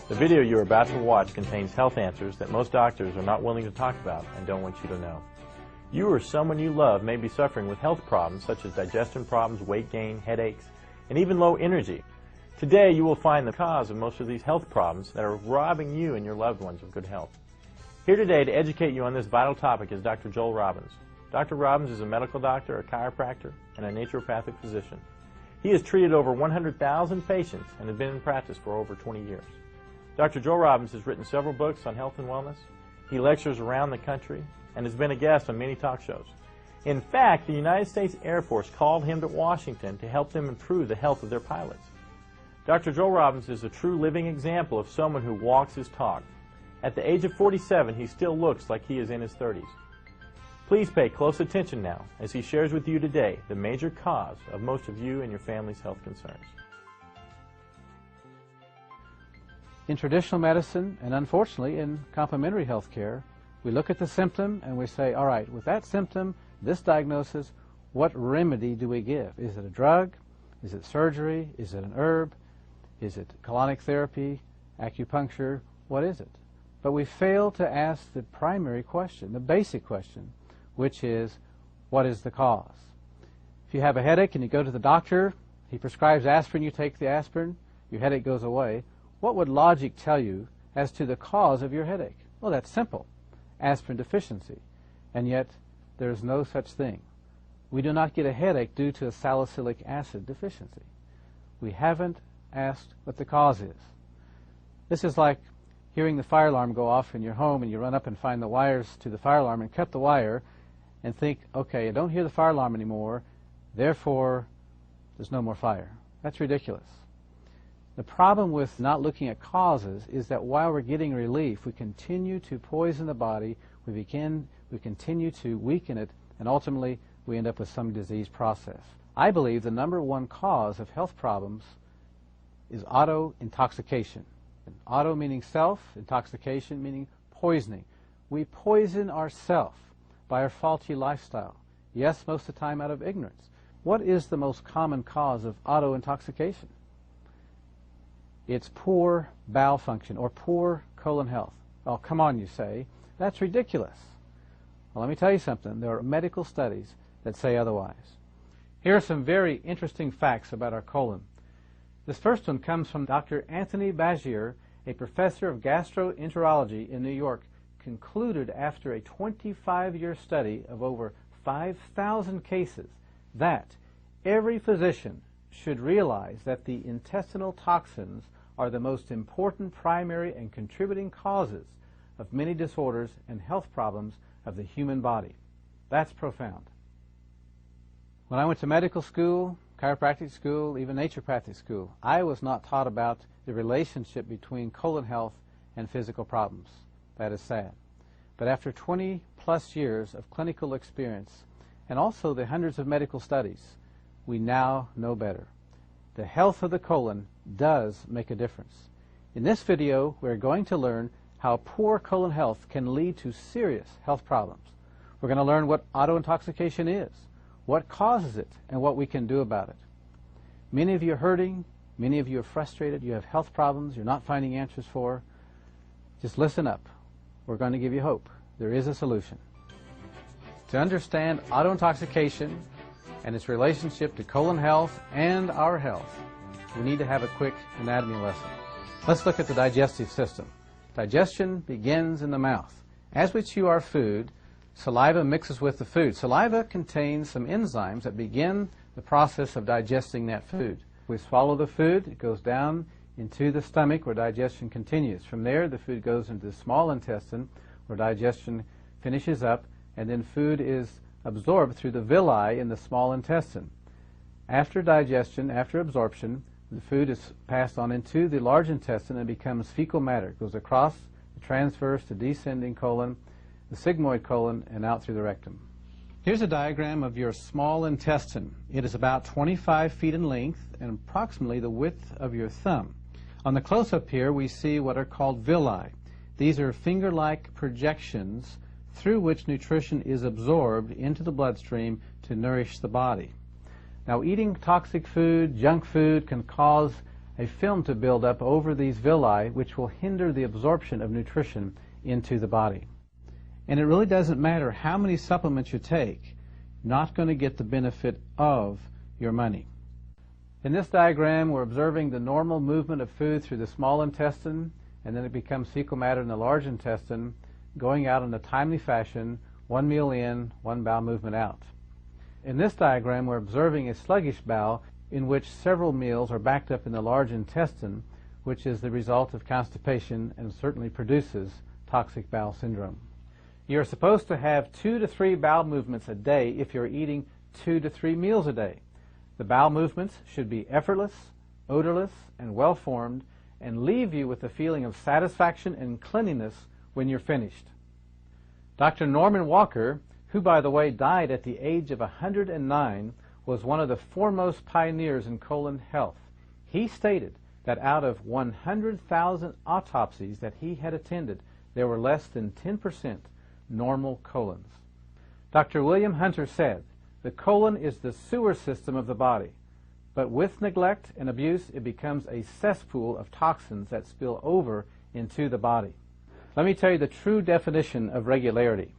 The video you are about to watch contains health answers that most doctors are not willing to talk about and don't want you to know. You or someone you love may be suffering with health problems such as digestion problems, weight gain, headaches, and even low energy. Today you will find the cause of most of these health problems that are robbing you and your loved ones of good health. Here today to educate you on this vital topic is Dr. Joel Robbins. Dr. Robbins is a medical doctor, a chiropractor, and a naturopathic physician. He has treated over 100,000 patients and has been in practice for over 20 years. Dr. Joel Robbins has written several books on health and wellness. He lectures around the country and has been a guest on many talk shows. In fact, the United States Air Force called him to Washington to help them improve the health of their pilots. Dr. Joel Robbins is a true living example of someone who walks his talk. At the age of 47, he still looks like he is in his 30s. Please pay close attention now as he shares with you today the major cause of most of you and your family's health concerns. In traditional medicine, and unfortunately in complementary health care, we look at the symptom and we say, all right, with that symptom, this diagnosis, what remedy do we give? Is it a drug? Is it surgery? Is it an herb? Is it colonic therapy, acupuncture? What is it? But we fail to ask the primary question, the basic question, which is, what is the cause? If you have a headache and you go to the doctor, he prescribes aspirin, you take the aspirin, your headache goes away. What would logic tell you as to the cause of your headache? Well, that's simple, aspirin deficiency. And yet, there's no such thing. We do not get a headache due to a salicylic acid deficiency. We haven't asked what the cause is. This is like hearing the fire alarm go off in your home and you run up and find the wires to the fire alarm and cut the wire and think, okay, I don't hear the fire alarm anymore, therefore there's no more fire. That's ridiculous. The problem with not looking at causes is that while we're getting relief, we continue to poison the body, we continue to weaken it, and ultimately we end up with some disease process. I believe the number one cause of health problems is autointoxication. Auto meaning self, intoxication meaning poisoning. We poison ourselves by our faulty lifestyle. Yes, most of the time out of ignorance. What is the most common cause of autointoxication? It's poor bowel function or poor colon health. Oh, come on, you say. That's ridiculous. Well, let me tell you something. There are medical studies that say otherwise. Here are some very interesting facts about our colon. This first one comes from Dr. Anthony Bagier, a professor of gastroenterology in New York, concluded after a 25-year study of over 5,000 cases that every physician should realize that the intestinal toxins are the most important primary and contributing causes of many disorders and health problems of the human body. That's profound. When I went to medical school, chiropractic school, even naturopathic school, I was not taught about the relationship between colon health and physical problems. That is sad. But after 20-plus years of clinical experience and also the hundreds of medical studies, we now know better. The health of the colon does make a difference. In this video, we're going to learn how poor colon health can lead to serious health problems. We're going to learn what autointoxication is, what causes it, and what we can do about it. Many of you are hurting, many of you are frustrated, you have health problems you're not finding answers for. Just listen up. We're going to give you hope. There is a solution. To understand autointoxication and its relationship to colon health and our health, we need to have a quick anatomy lesson. Let's look at the digestive system. Digestion begins in the mouth. As we chew our food, saliva mixes with the food. Saliva contains some enzymes that begin the process of digesting that food. We swallow the food, it goes down into the stomach where digestion continues. From there, the food goes into the small intestine where digestion finishes up, and then food is absorbed through the villi in the small intestine. After digestion, after absorption, the food is passed on into the large intestine and becomes fecal matter. It goes across the transverse to descending colon, the sigmoid colon, and out through the rectum. Here's a diagram of your small intestine. It is about 25 feet in length and approximately the width of your thumb. On the close-up here, we see what are called villi. These are finger-like projections through which nutrition is absorbed into the bloodstream to nourish the body. Now, eating toxic food, junk food, can cause a film to build up over these villi, which will hinder the absorption of nutrition into the body. And it really doesn't matter how many supplements you take, you're not going to get the benefit of your money. In this diagram, we're observing the normal movement of food through the small intestine, and then it becomes fecal matter in the large intestine, going out in a timely fashion, one meal in, one bowel movement out. In this diagram, we're observing a sluggish bowel in which several meals are backed up in the large intestine, which is the result of constipation and certainly produces toxic bowel syndrome. You're supposed to have 2 to 3 bowel movements a day if you're eating 2 to 3 meals a day. The bowel movements should be effortless, odorless, and well-formed, and leave you with a feeling of satisfaction and cleanliness when you're finished. Dr. Norman Walker, who by the way died at the age of 109, was one of the foremost pioneers in colon health. He stated that out of 100,000 autopsies that he had attended, there were less than 10% normal colons. Dr. William Hunter said, "The colon is the sewer system of the body, but with neglect and abuse it becomes a cesspool of toxins that spill over into the body." Let me tell you the true definition of regularity.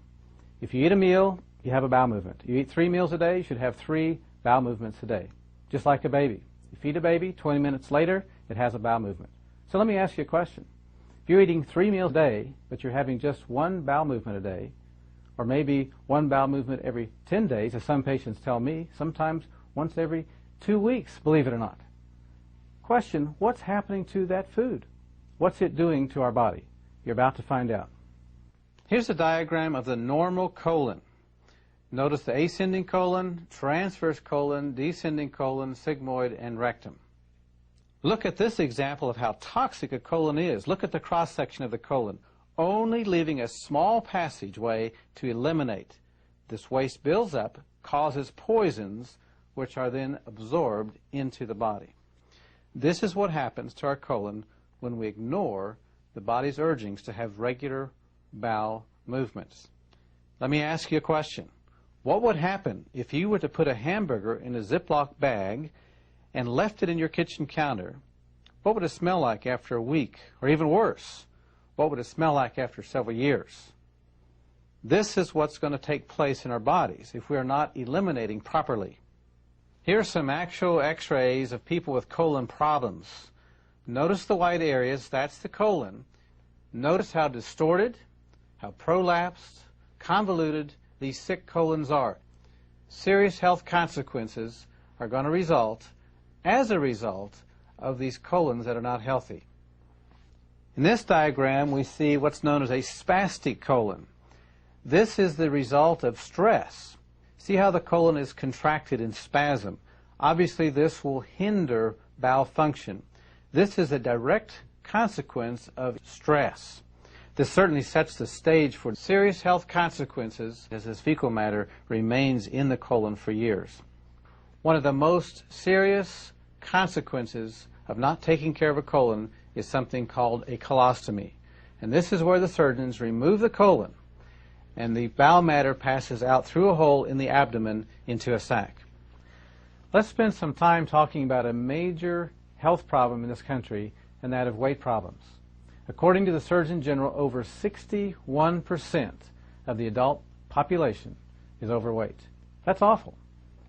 If you eat a meal, you have a bowel movement. You eat 3 meals a day, you should have 3 bowel movements a day, just like a baby. You feed a baby, 20 minutes later, it has a bowel movement. So let me ask you a question. If you're eating 3 meals a day, but you're having just 1 bowel movement a day, or maybe 1 bowel movement every 10 days, as some patients tell me, sometimes once every 2 weeks, believe it or not. Question, what's happening to that food? What's it doing to our body? You're about to find out. Here's a diagram of the normal colon. Notice the ascending colon, transverse colon, descending colon, sigmoid, and rectum. Look at this example of how toxic a colon is. Look at the cross-section of the colon, only leaving a small passageway to eliminate. This waste builds up, causes poisons, which are then absorbed into the body. This is what happens to our colon when we ignore the body's urgings to have regular bowel movements. Let me ask you a question. What would happen if you were to put a hamburger in a Ziploc bag and left it in your kitchen counter? What would it smell like after a week? Or even worse, what would it smell like after several years? This is what's going to take place in our bodies if we are not eliminating properly. Here are some actual x-rays of people with colon problems. Notice the white areas, that's the colon. Notice how distorted, how prolapsed, convoluted these sick colons are. Serious health consequences are going to result as a result of these colons that are not healthy. In this diagram, we see what's known as a spastic colon. This is the result of stress. See how the colon is contracted in spasm. Obviously, this will hinder bowel function. This is a direct consequence of stress. This certainly sets the stage for serious health consequences as this fecal matter remains in the colon for years. One of the most serious consequences of not taking care of a colon is something called a colostomy. And this is where the surgeons remove the colon and the bowel matter passes out through a hole in the abdomen into a sac. Let's spend some time talking about a major health problem in this country, and that of weight problems. According to the Surgeon General, over 61% of the adult population is overweight. That's awful.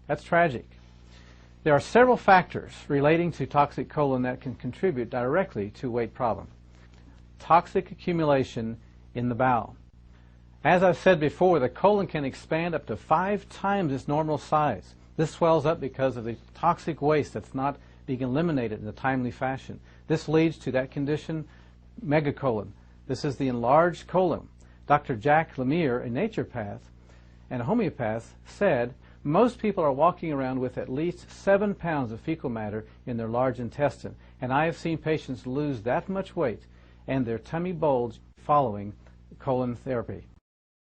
That's tragic. There are several factors relating to toxic colon that can contribute directly to weight problem. Toxic accumulation in the bowel. As I've said before, the colon can expand up to 5 times its normal size. This swells up because of the toxic waste that's not being eliminated in a timely fashion. This leads to that condition, megacolon. This is the enlarged colon. Dr. Jack Lemire, a naturopath and a homeopath, said most people are walking around with at least 7 pounds of fecal matter in their large intestine, and I have seen patients lose that much weight and their tummy bulge following colon therapy.